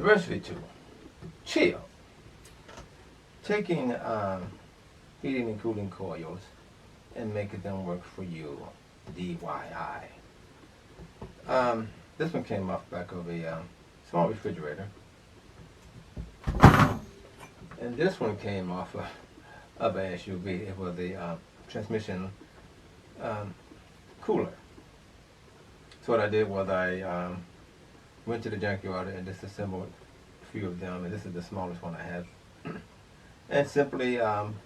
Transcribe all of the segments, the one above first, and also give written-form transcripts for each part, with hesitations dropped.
Recipe 2. Chill. Taking heating and cooling coils and making them work for you. DIY. This one came off the back of a small refrigerator. And this one came off of an SUV. It was a transmission cooler. So what I did was I went to the junkyard and disassembled a few of them, and this is the smallest one I have. And simply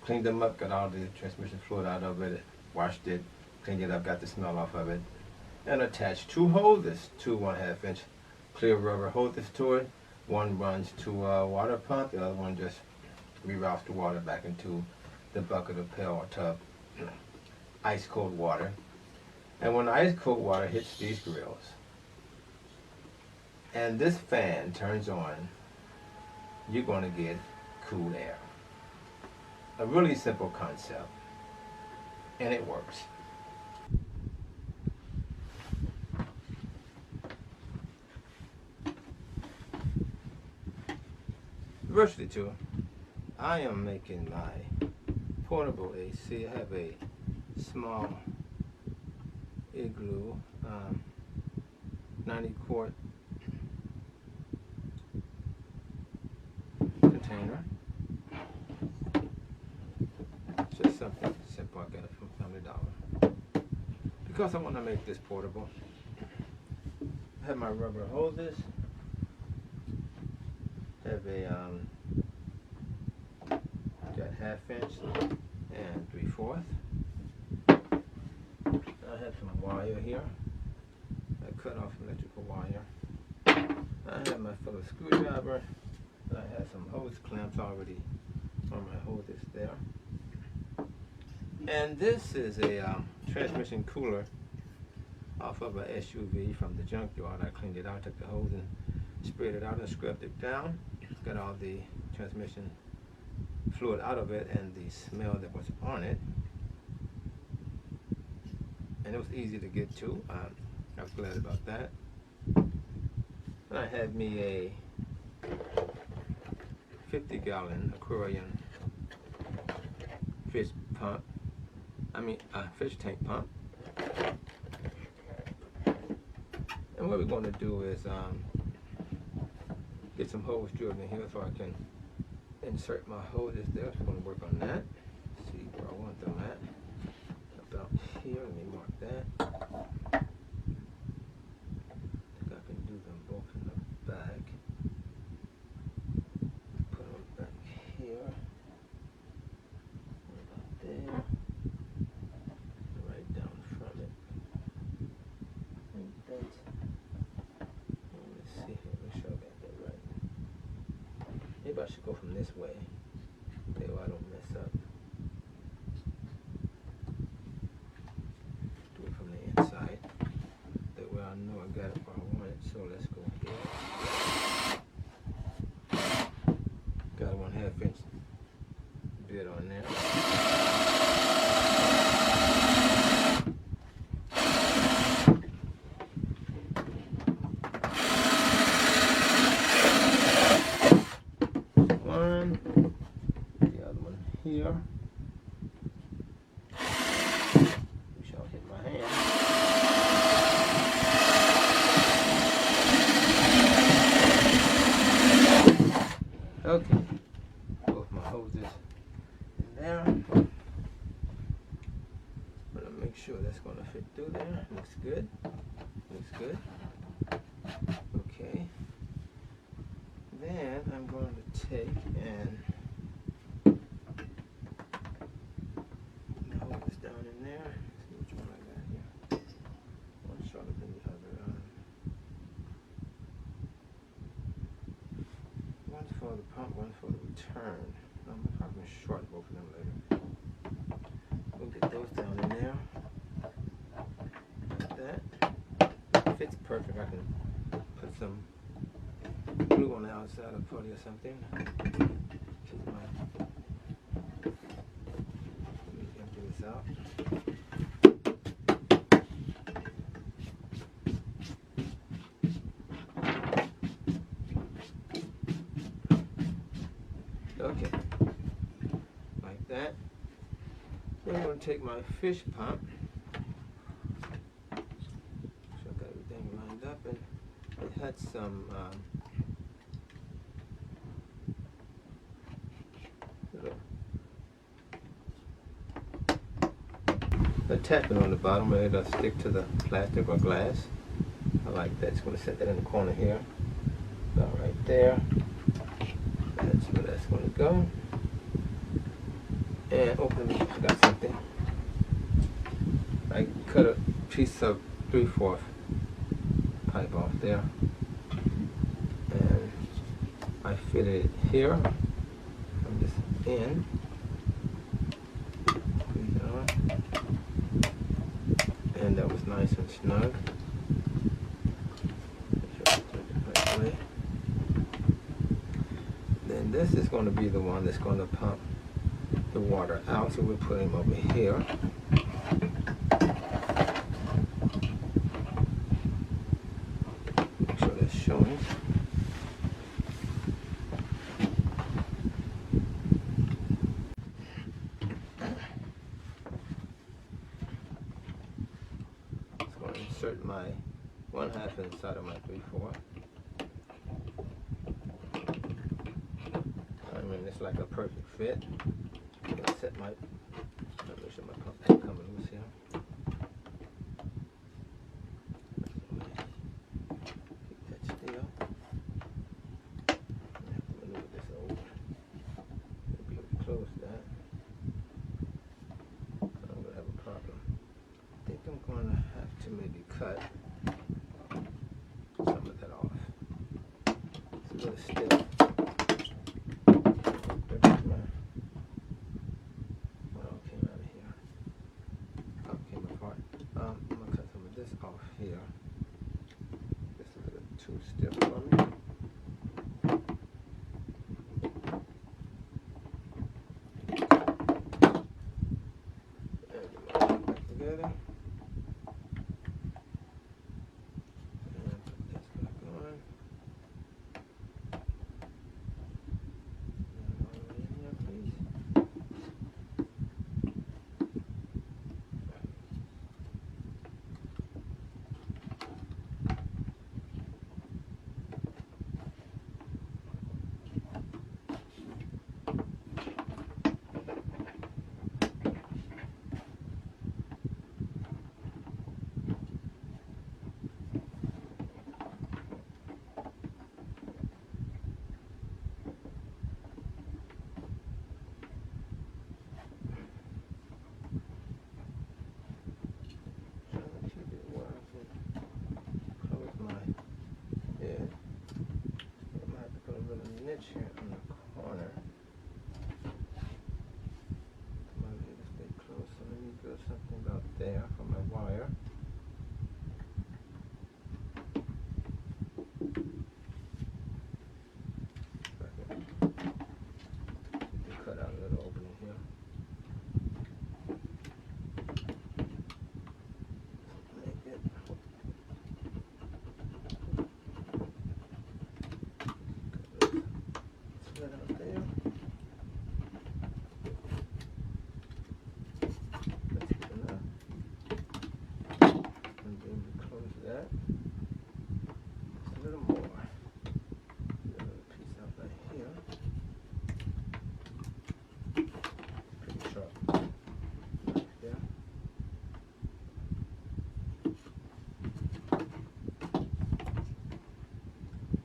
cleaned them up, got all the transmission fluid out of it, washed it, cleaned it up, got the smell off of it, and attached 2 hoses, 2 1/2 inch clear rubber hoses to it. One runs to a water pump, the other one just reroutes the water back into the bucket or pail or tub, ice cold water. And when the ice cold water hits these grills, and this fan turns on, you're going to get cool air. A really simple concept, and it works. Recipe 2. I am making my portable AC. I have a small Igloo 90-quart container. Just something simple. I got it from Family Dollar. Because I want to make this portable, I have my rubber hoses. Have a got 1/2 inch and 3/4. I have some wire here. I cut off electrical wire. I have my Phillips screwdriver. I have some hose clamps already on my hoses there. And this is a transmission cooler off of a SUV from the junkyard. I cleaned it out, took the hose and sprayed it out and scrubbed it down. Got all the transmission fluid out of it and the smell that was on it. And it was easy to get to. I was glad about that. And I had me a 50-gallon aquarium fish tank pump. And what we're going to do is get some holes drilled in here so I can insert my hoses there. So I'm going to work on that. See where I want them at. About here. Let me mark that. I think I can do them both in the back. Put them back here. About there. Right down from it. Like that. Let's see here. Make sure I got that right. Maybe I should go from this way. Okay, well I don't mess up. Do it from the inside. That way I know I got it where I want it. So let's go here. Got a 1/2 inch bit on there. Here. We shall hit my hand. Okay. Both my hoses in there. I'm gonna make sure that's gonna fit through there. Looks good. Looks good. Okay. Then I'm going to take and down in there. See which one I got here. One shorter than the other. One's for the pump, one's for the return. I'm probably going to shorten both of them later. We'll get those down in there. Like that. It fits perfect. I can put some glue on the outside of putty or something. Keep my out. Okay, like that. Then I'm going to take my fish pump. So I've got everything lined up, and it had some attachment on the bottom where it'll stick to the plastic or glass. I like that. It's going to set that in the corner here. About right there. That's where that's going to go. And open it. I got something. I cut a piece of 3/4 pipe off there. And I fitted it here from this end. And that was nice and snug. Then this is going to be the one that's going to pump the water out, so we'll put him over here. Make sure that's showing. Just going to insert my 1/2 inside of my 3/4. I mean, it's like a perfect fit. I'm going to set my, let me show my pump coming loose here. Keep that still. I have to maneuver this over. I'll be able to close that. I'm going to have a problem. I think I'm going to have to maybe cut some of that off. It's a little stiff. I'm going to cut some of this off here. This is a little too stiff for me. And get my back together. And put this back on. And all the way in here, please. Niche here on the corner. My way to stay close, so let me do something about there for my wire. Cut out a little opening here. Make it. That out there. That's good enough. And then we close that. Just a little more. Get another piece out right here. Pretty sharp knife there.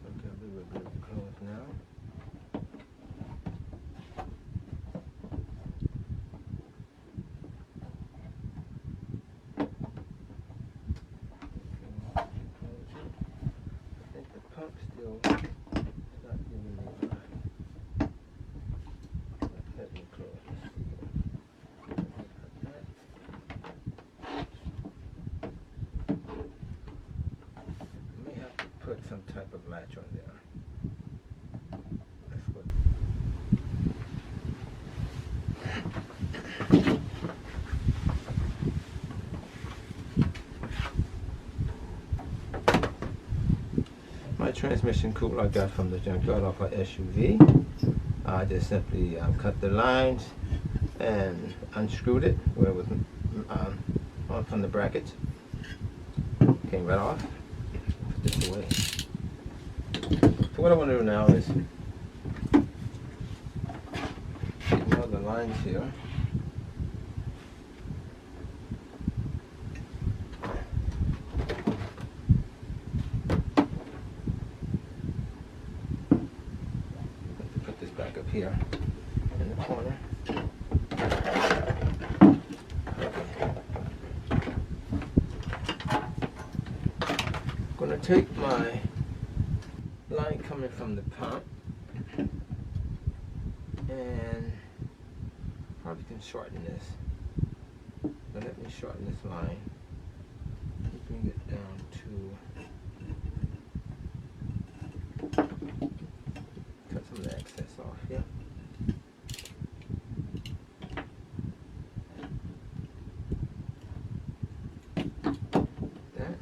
Okay, I believe we're good to close now. Pump still not giving me right. Let me close. Let's see here. I may have to put some type of latch on there. That's what. My transmission cooler I got from the junkyard off our SUV. I just simply cut the lines and unscrewed it where it was on from the brackets. Came right off. Put this away. So what I want to do now is get all the lines here. Put this back up here in the corner. I'm going to take my line coming from the pump and probably can shorten this. But let me shorten this line. Bring it down to cut some of the excess off here. That.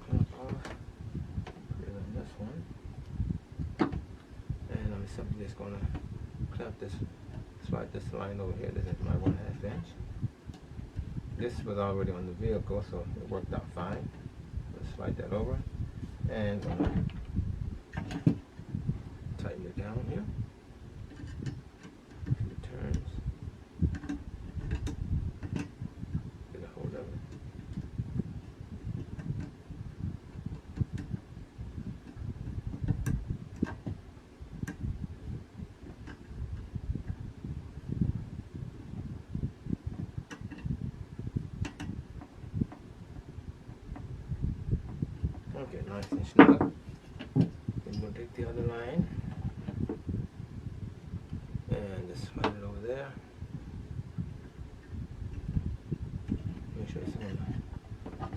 Clamp off. Put it on this one. And I'm simply just going to clamp this, slide this line over here. This is my 1/2 inch. This was already on the vehicle, so it worked out fine. Let's slide that over. And tighten it down here. A few turns. Get a hold of it. Okay, nice and snug. Then we'll take the other line and just slide it over there. Make sure it's going to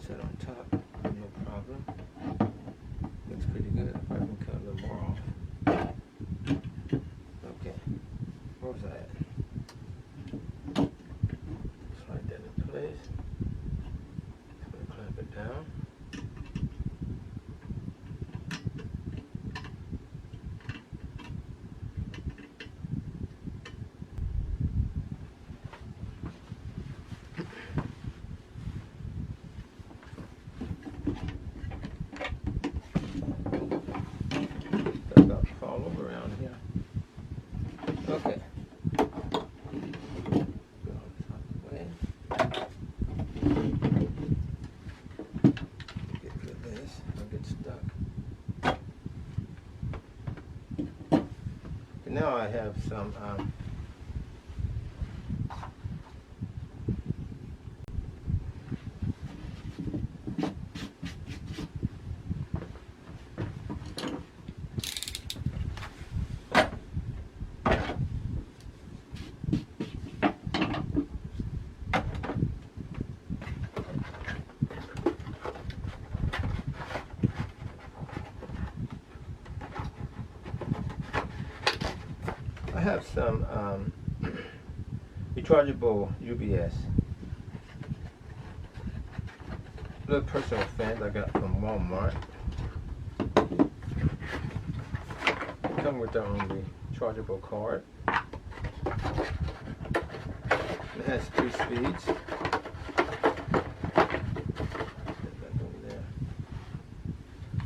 set on top, no problem. Looks pretty good. If I can cut a little more off. Okay, where was I at? Slide that in place. Just going to clamp it down. About to fall over around here. Okay. Get all this out of the way. Get rid of this. I'll get stuck. And now I have some rechargeable UBS. Little personal fans I got from Walmart. They come with their own rechargeable card. It has 3 speeds. So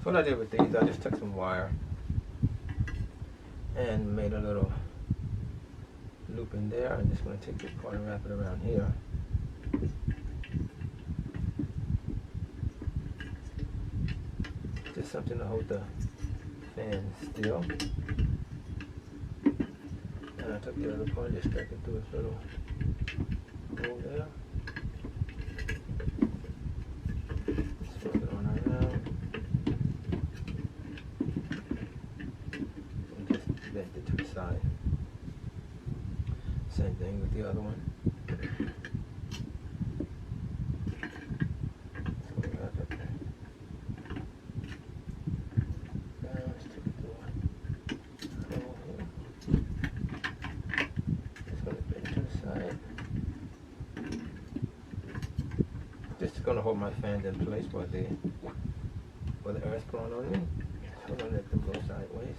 what I did with these, I just took some wire and made a little loop in there. I'm just going to take this part and wrap it around here. Just something to hold the fan still. And I took the other part, just stuck it through its little hole there. Swing it on around. And just bend it to the side. Same thing with the other one. So we wrap it down, stick it through a hole here. Just going to bend to the side. Just going to hold my fans in place while the air is blowing on me. So I'm gonna let them go sideways.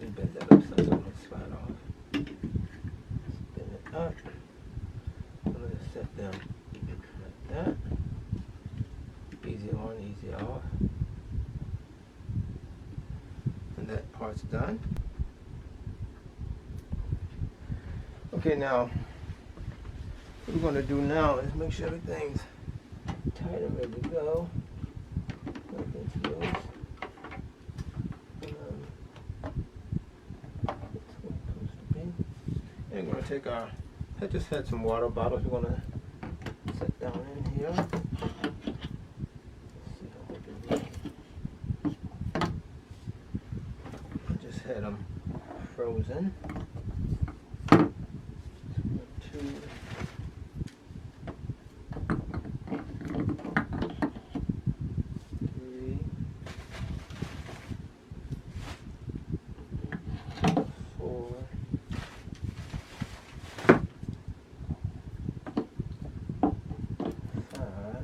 And bend that up so it doesn't slide off. Spin it up. I'm gonna set them like that. Easy on, easy off. And that part's done. Okay, now what we're gonna do now is make sure everything's tight and ready to go. Nothing's loose. That's what it's supposed to be. And we're gonna take our, I just had some water bottles we're gonna set down in here. Let's see how much it is. I just had them frozen. 2, 3, 4, 5,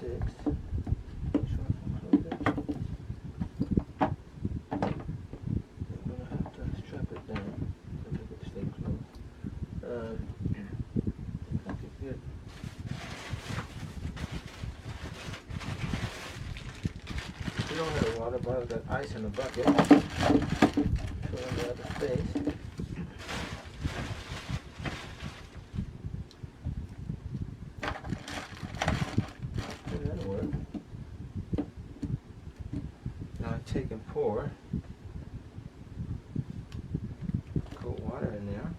6. We don't have water bottle, got ice in the bucket. So I'll grab the space. That'll work. Now I take and pour cold water in there.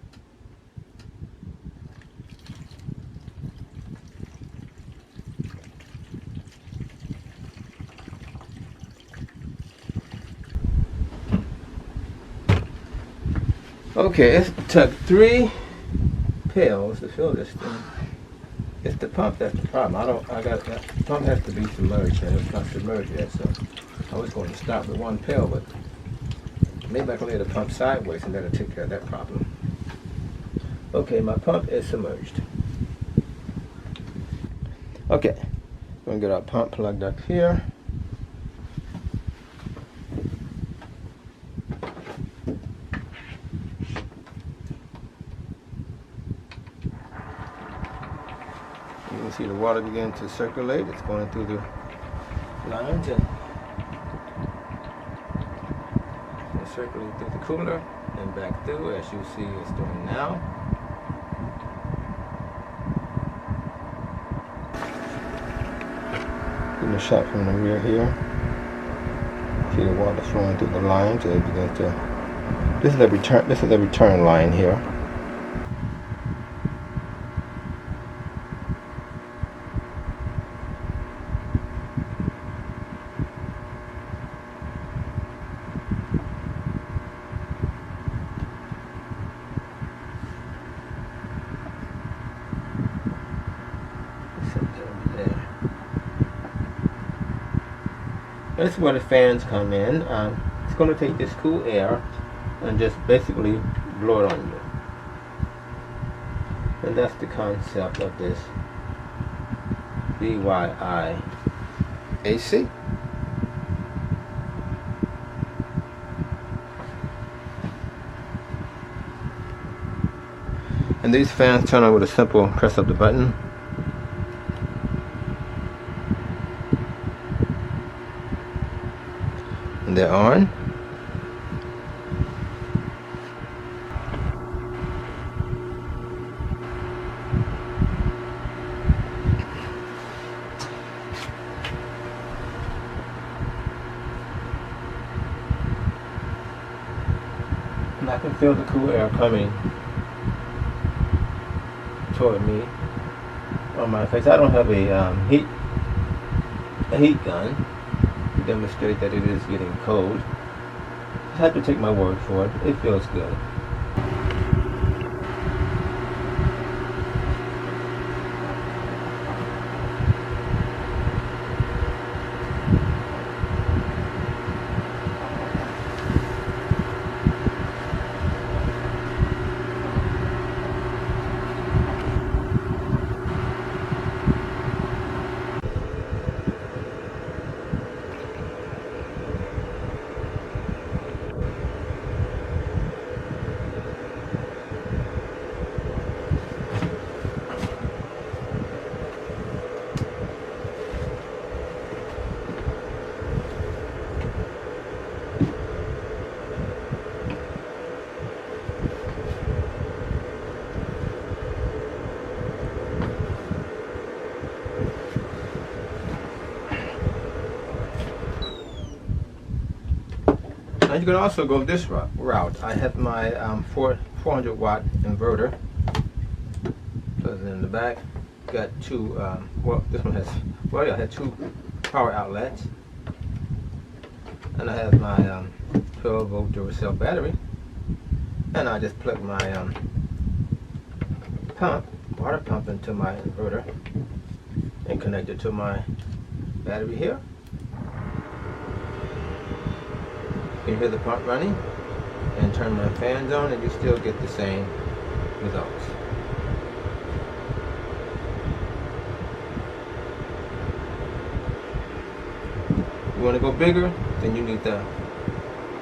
Okay, it took 3 pails to fill this thing. It's the pump that's the problem. The pump has to be submerged, and it's not submerged yet, so I was going to start with 1 pail, but maybe I can lay the pump sideways and that'll take care of that problem. Okay, my pump is submerged. Okay, we're going to get our pump plugged up here. You can see the water begin to circulate. It's going through the lines and circulating through the cooler and back through, as you see it's doing now. Getting a shot from the rear here. See the water flowing through the lines. It begins to. This is a return line here. That's where the fans come in. It's going to take this cool air and just basically blow it on you. And that's the concept of this BYI AC. And these fans turn on with a simple press of the button. And they're on. And I can feel the cool air coming toward me on my face. I don't have a heat gun to demonstrate that it is getting cold. I have to take my word for it. It feels good. Now you can also go this route. I have my 400 watt inverter. Plugs it in the back. Got two, well, this one has, well, yeah, I had two power outlets. And I have my 12 volt Duracell battery. And I just plug my water pump into my inverter and connect it to my battery here. You hear the pump running, and turn my fans on and you still get the same results. You want to go bigger, then you need to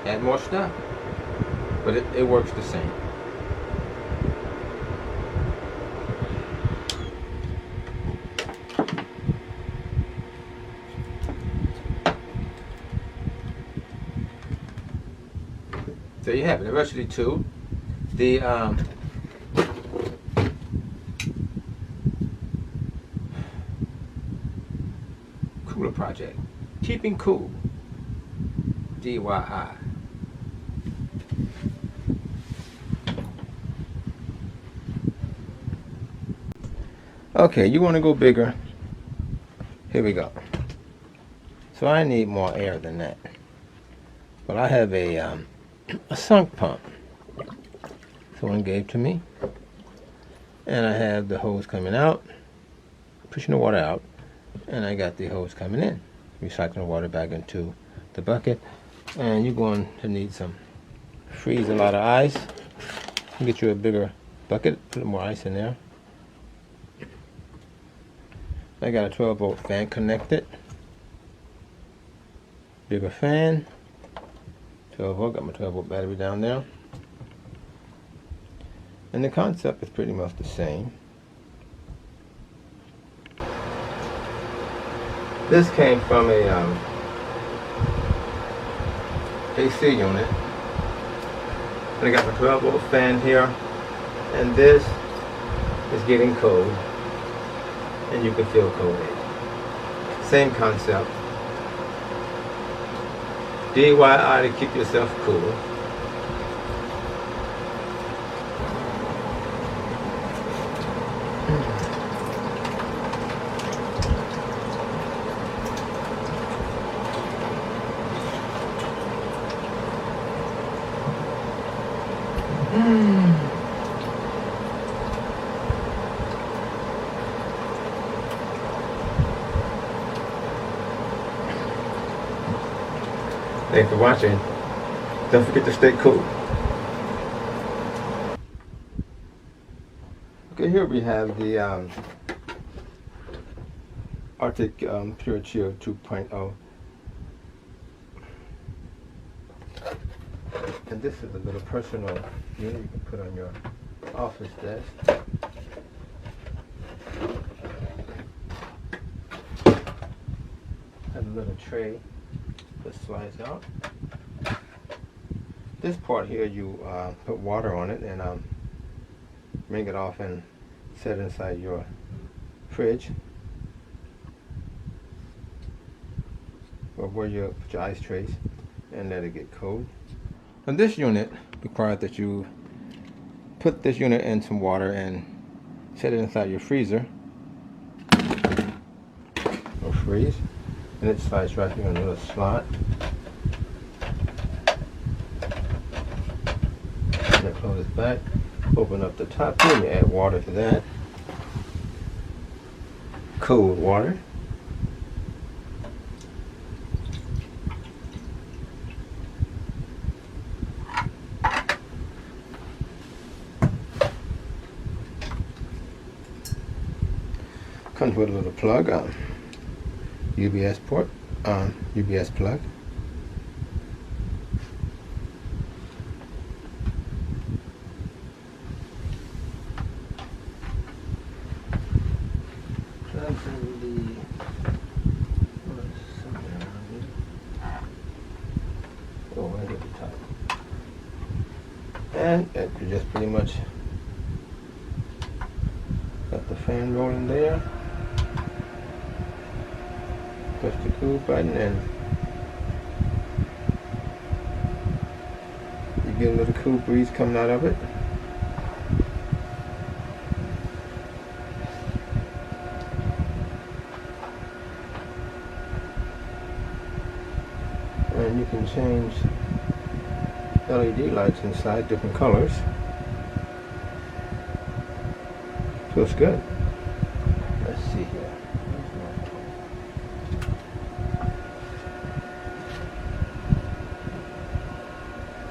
add more stuff, but it works the same. There you have it. Diversity 2. The cooler project. Keeping cool. DIY. Okay, you want to go bigger. Here we go. So I need more air than that. But I have a sunk pump someone gave to me, and I have the hose coming out, pushing the water out, and I got the hose coming in, recycling water back into the bucket. And you're going to need some freeze a lot of ice. Get you a bigger bucket, put more ice in there. I got a 12 volt fan connected, bigger fan. 12 volt, got my 12 volt battery down there. And the concept is pretty much the same. This came from a AC unit. And I got my 12 volt fan here. And this is getting cold. And you can feel cold air. Same concept. DIY to keep yourself cool. Thanks for watching. Don't forget to stay cool. Okay, here we have the Arctic Pure Chill 2.0. And this is a little personal unit you can put on your office desk. Have a little tray that slides out. This part here, you put water on it and wring it off and set it inside your fridge, or where you put your ice trays, and let it get cold. And this unit requires that you put this unit in some water and set it inside your freezer or freeze, and it slides right here in a little slot. And close it back, open up the top here, and you add water to that. Cold water. Comes with a little plug, UBS port, UBS plug. Plugs in the somewhere around here. Oh, right here at the top. And you just pretty much got the fan rolling there. Push the cool button and get a little cool breeze coming out of it. And you can change LED lights inside, different colors. Feels good. Let's see here.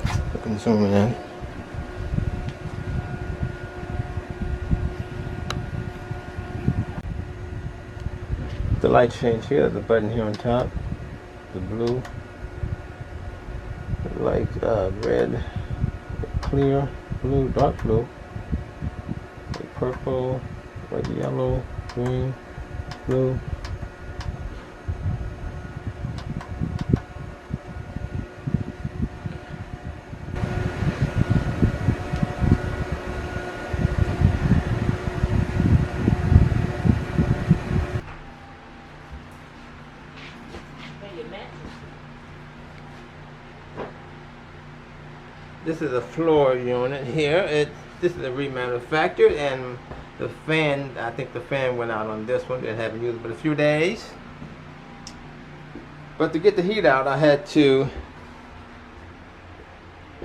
I can zoom in. The light change here, the button here on top, the blue, light red, clear, blue, dark blue, purple, red, yellow, green, blue. This is a floor unit here. This is a remanufactured, and the fan, I think the fan went out on this one. It haven't used it but a few days. But to get the heat out, I had to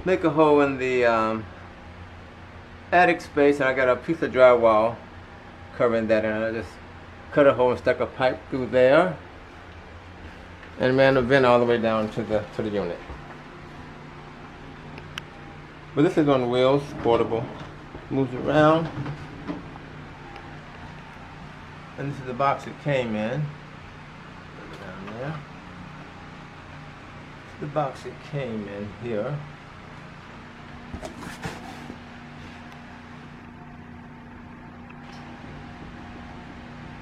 make a hole in the attic space, and I got a piece of drywall covering that, and I just cut a hole and stuck a pipe through there, and ran the vent all the way down to the unit. But this is on wheels, portable, moves around, and this is the box it came in. Down there. This is the box it came in here.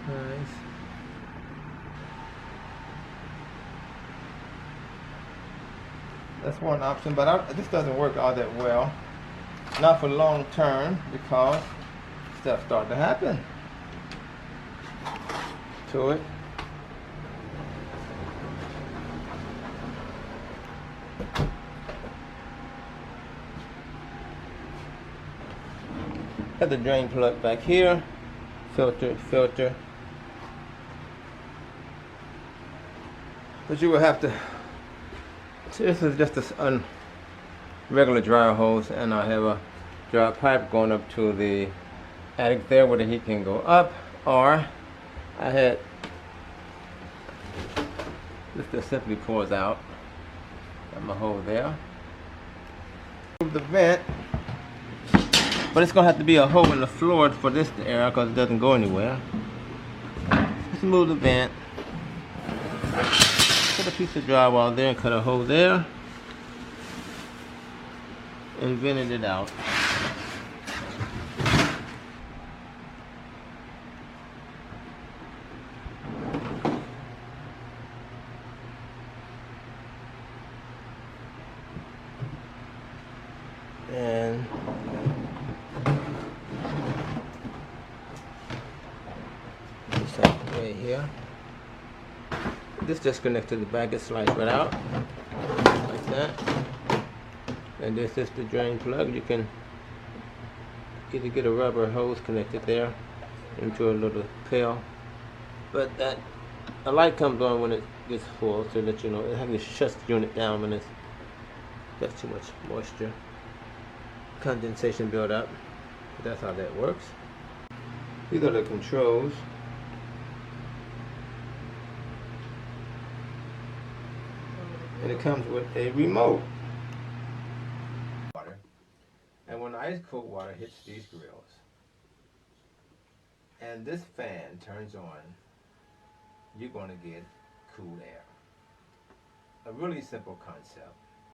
Nice. That's one option, but this doesn't work all that well. Not for long term, because stuff starts to happen to it. Got the drain plug back here, filter. But you will have to. This is just a regular dryer hose, and I have a dryer pipe going up to the attic there where the heat can go up, or I had this just simply pours out. Got my hole there. Move the vent, but it's gonna have to be a hole in the floor for this to air because it doesn't go anywhere. Let's move the vent. Put a piece of drywall there and cut a hole there, and vented it out. And this out the way here. This just connects to the back, it slides right out, like that. And this is the drain plug. You can either get a rubber hose connected there into a little pail. But a light comes on when it gets full to let you know. It actually shuts the unit down when it's got too much moisture. Condensation build up. But that's how that works. These are the controls. And it comes with a remote. And when ice cold water hits these grills and this fan turns on, you're going to get cool air. A really simple concept.